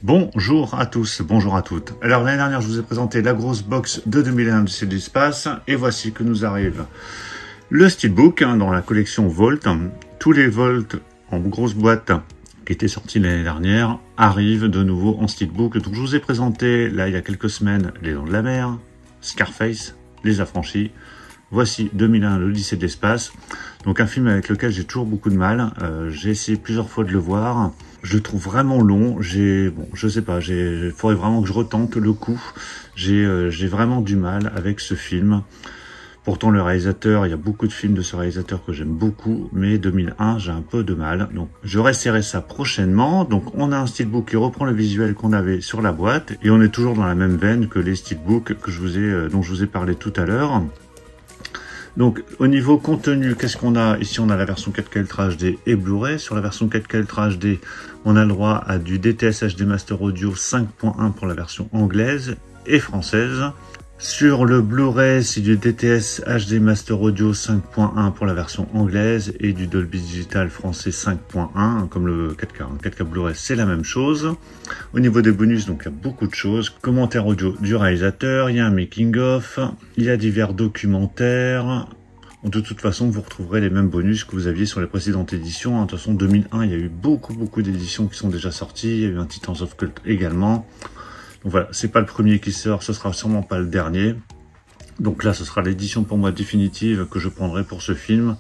Bonjour à tous, bonjour à toutes. Alors l'année dernière, je vous ai présenté la grosse box de 2001 du Ciel de l'Espace et voici que nous arrive le Steelbook dans la collection Volt. Tous les Volt en grosse boîte qui étaient sortis l'année dernière arrivent de nouveau en Steelbook. Donc je vous ai présenté là il y a quelques semaines Les Dents de la Mer, Scarface, Les Affranchis. Voici 2001, l'Odyssée de l'espace. Donc un film avec lequel j'ai toujours beaucoup de mal. J'ai essayé plusieurs fois de le voir. Je le trouve vraiment long. Je sais pas, il faudrait vraiment que je retente le coup. J'ai vraiment du mal avec ce film. Pourtant le réalisateur, il y a beaucoup de films de ce réalisateur que j'aime beaucoup, mais 2001, j'ai un peu de mal. Donc je réessayerai ça prochainement. Donc on a un Steelbook qui reprend le visuel qu'on avait sur la boîte et on est toujours dans la même veine que les Steelbooks que dont je vous ai parlé tout à l'heure. Donc au niveau contenu, qu'est-ce qu'on a? Ici on a la version 4K Ultra HD et Blu-ray. Sur la version 4K Ultra HD, on a le droit à du DTS HD Master Audio 5.1 pour la version anglaise et française. Sur le Blu-ray, c'est du DTS HD Master Audio 5.1 pour la version anglaise et du Dolby Digital français 5.1, comme le 4K. 4K Blu-ray, c'est la même chose. Au niveau des bonus, donc il y a beaucoup de choses. Commentaire audio du réalisateur, il y a un making-of, il y a divers documentaires. De toute façon, vous retrouverez les mêmes bonus que vous aviez sur les précédentes éditions. De toute façon, 2001, il y a eu beaucoup d'éditions qui sont déjà sorties. Il y a eu un Titans of Cult également. Donc voilà, c'est pas le premier qui sort, ce sera sûrement pas le dernier. Donc là, ce sera l'édition pour moi définitive que je prendrai pour ce film,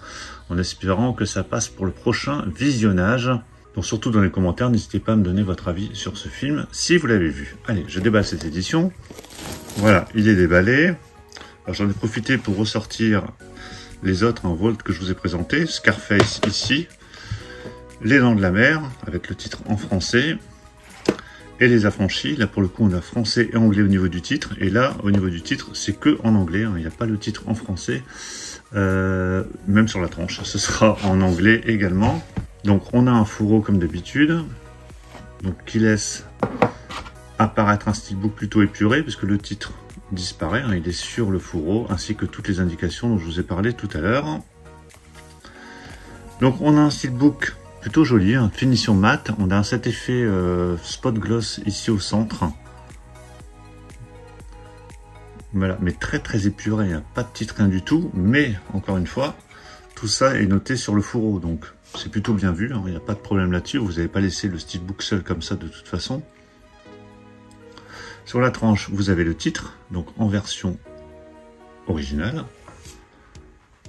en espérant que ça passe pour le prochain visionnage. Donc surtout dans les commentaires, n'hésitez pas à me donner votre avis sur ce film, si vous l'avez vu. Allez, je déballe cette édition. Voilà, il est déballé. Alors j'en ai profité pour ressortir les autres en Volt que je vous ai présentés. Scarface ici, Les Dents de la Mer, avec le titre en français. Et Les Affranchis, là pour le coup on a français et anglais au niveau du titre, et là au niveau du titre c'est que en anglais, il n'y a pas le titre en français, même sur la tranche, ce sera en anglais également. Donc on a un fourreau comme d'habitude, donc qui laisse apparaître un steelbook plutôt épuré, puisque le titre disparaît, il est sur le fourreau, ainsi que toutes les indications dont je vous ai parlé tout à l'heure. Donc on a un steelbook plutôt joli, finition mat. On a cet effet spot gloss ici au centre. Voilà, mais très épuré, il n'y a pas de titre, rien du tout. Mais, encore une fois, tout ça est noté sur le fourreau. Donc, c'est plutôt bien vu, il n'y a pas de problème là-dessus. Vous n'avez pas laissé le steelbook seul comme ça de toute façon. Sur la tranche, vous avez le titre, donc en version originale.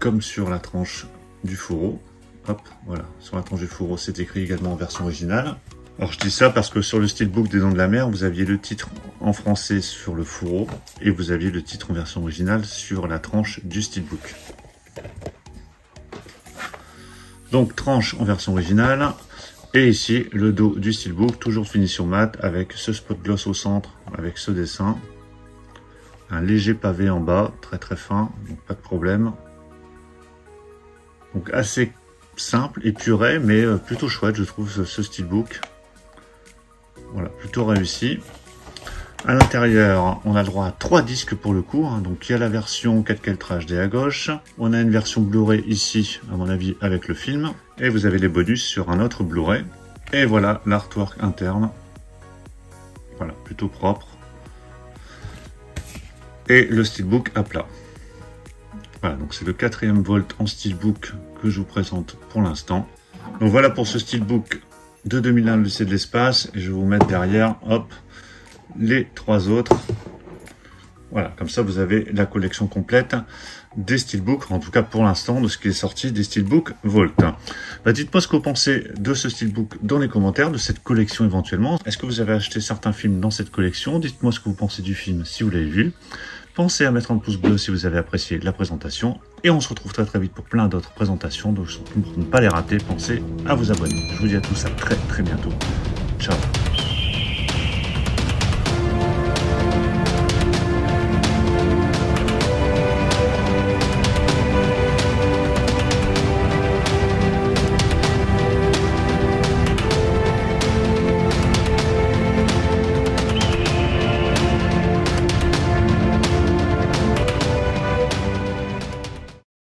Comme sur la tranche du fourreau. Hop, voilà, sur la tranche du fourreau, c'est écrit également en version originale. Alors je dis ça parce que sur le Steelbook des Dents de la Mer, vous aviez le titre en français sur le fourreau et vous aviez le titre en version originale sur la tranche du Steelbook. Donc tranche en version originale et ici le dos du Steelbook, toujours finition mat avec ce spot gloss au centre, avec ce dessin. Un léger pavé en bas, très fin, donc pas de problème. Donc assez simple, épuré, mais plutôt chouette, je trouve, ce Steelbook. Voilà, plutôt réussi. À l'intérieur, on a le droit à 3 disques pour le coup. Donc, il y a la version 4K Ultra HD à gauche. On a une version Blu-ray ici, à mon avis, avec le film. Et vous avez les bonus sur un autre Blu-ray. Et voilà l'artwork interne. Voilà, plutôt propre. Et le Steelbook à plat. Voilà, donc c'est le 4e Volt en Steelbook que je vous présente pour l'instant. Donc voilà pour ce Steelbook de 2001, l'Odyssée de l'espace. Et je vais vous mettre derrière, hop, les 3 autres. Voilà, comme ça vous avez la collection complète des Steelbooks, en tout cas pour l'instant, de ce qui est sorti des Steelbook Volt. Dites-moi ce que vous pensez de ce Steelbook dans les commentaires, de cette collection éventuellement. Est-ce que vous avez acheté certains films dans cette collection? Dites-moi ce que vous pensez du film si vous l'avez vu. Pensez à mettre un pouce bleu si vous avez apprécié la présentation. Et on se retrouve très vite pour plein d'autres présentations. Donc surtout pour ne pas les rater, pensez à vous abonner. Je vous dis à tous à très bientôt. Ciao.